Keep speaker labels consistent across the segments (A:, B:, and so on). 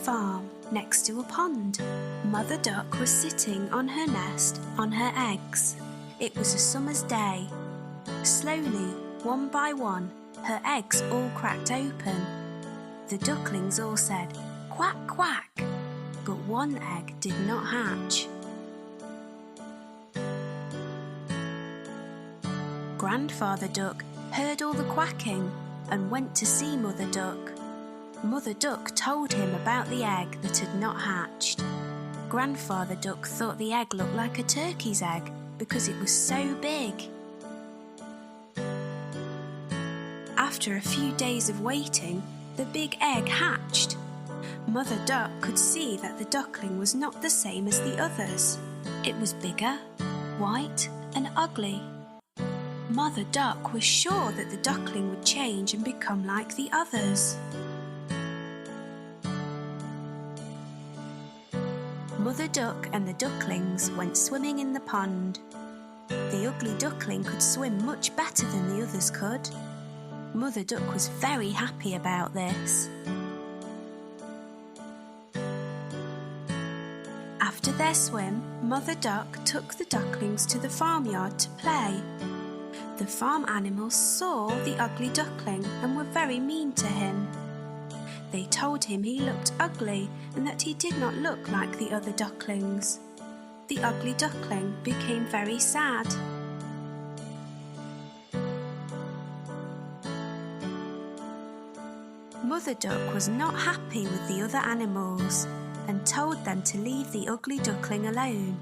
A: farm next to a pond. Mother Duck was sitting on her nest on her eggs. It was a summer's day. Slowly, one by one, her eggs all cracked open. The ducklings all said, "Quack, quack," but one egg did not hatch. Grandfather Duck heard all the quacking and went to see Mother Duck. Mother Duck told him about the egg that had not hatched. Grandfather Duck thought the egg looked like a turkey's egg because it was so big. After a few days of waiting, the big egg hatched. Mother Duck could see that the duckling was not the same as the others. It was bigger, white, and ugly. Mother Duck was sure that the duckling would change and become like the others. Mother Duck and the ducklings went swimming in the pond. The ugly duckling could swim much better than the others could. Mother Duck was very happy about this. After their swim, Mother Duck took the ducklings to the farmyard to play. The farm animals saw the ugly duckling and were very mean to him. They told him he looked ugly and that he did not look like the other ducklings. The ugly duckling became very sad. Mother Duck was not happy with the other animals and told them to leave the ugly duckling alone.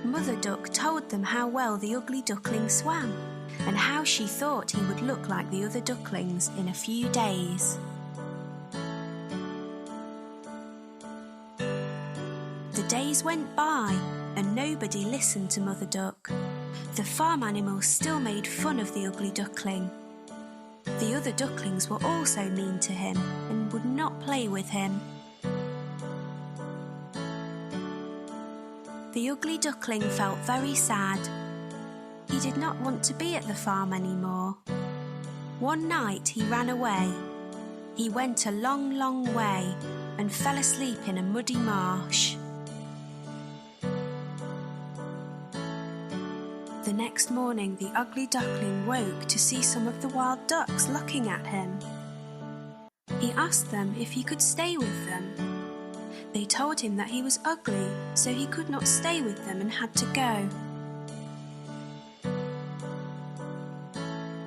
A: Mother Duck told them how well the ugly duckling swam and how she thought he would look like the other ducklings in a few days. The days went by and nobody listened to Mother Duck. The farm animals still made fun of the ugly duckling. The other ducklings were also mean to him and would not play with him. The ugly duckling felt very sad. He did not want to be at the farm anymore. One night he ran away. He went a long, long way and fell asleep in a muddy marsh. The next morning the ugly duckling woke to see some of the wild ducks looking at him. He asked them if he could stay with them. They told him that he was ugly, so he could not stay with them and had to go.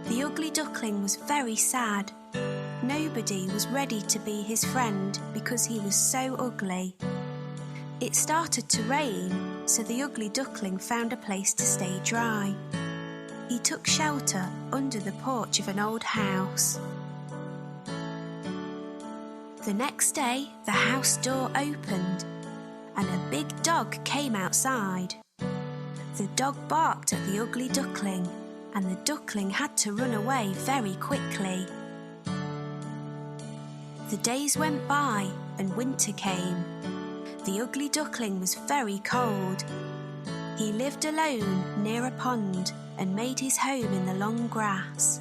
A: The ugly duckling was very sad. Nobody was ready to be his friend because he was so ugly. It started to rain, so the ugly duckling found a place to stay dry. He took shelter under the porch of an old house. The next day, the house door opened and a big dog came outside. The dog barked at the ugly duckling and the duckling had to run away very quickly. The days went by and winter came. The ugly duckling was very cold. He lived alone near a pond and made his home in the long grass.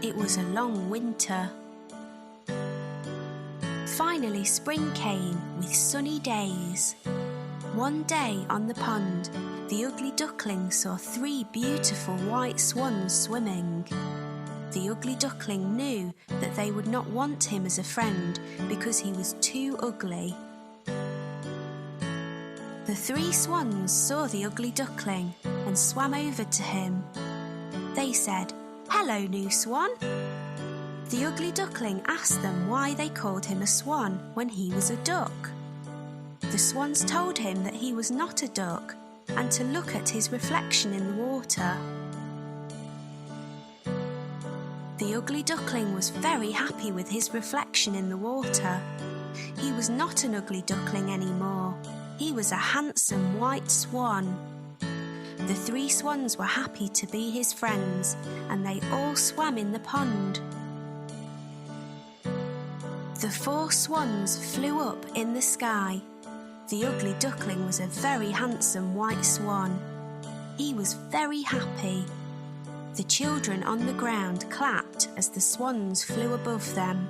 A: It was a long winter. Finally spring came with sunny days. One day on the pond, the ugly duckling saw 3 beautiful white swans swimming. The ugly duckling knew that they would not want him as a friend because he was too ugly. The 3 swans saw the ugly duckling and swam over to him. They said, "Hello, new swan." The ugly duckling asked them why they called him a swan when he was a duck. The swans told him that he was not a duck and to look at his reflection in the water. The ugly duckling was very happy with his reflection in the water. He was not an ugly duckling anymore. He was a handsome white swan. The 3 swans were happy to be his friends and they all swam in the pond. The 4 swans flew up in the sky. The ugly duckling was a very handsome white swan. He was very happy. The children on the ground clapped as the swans flew above them.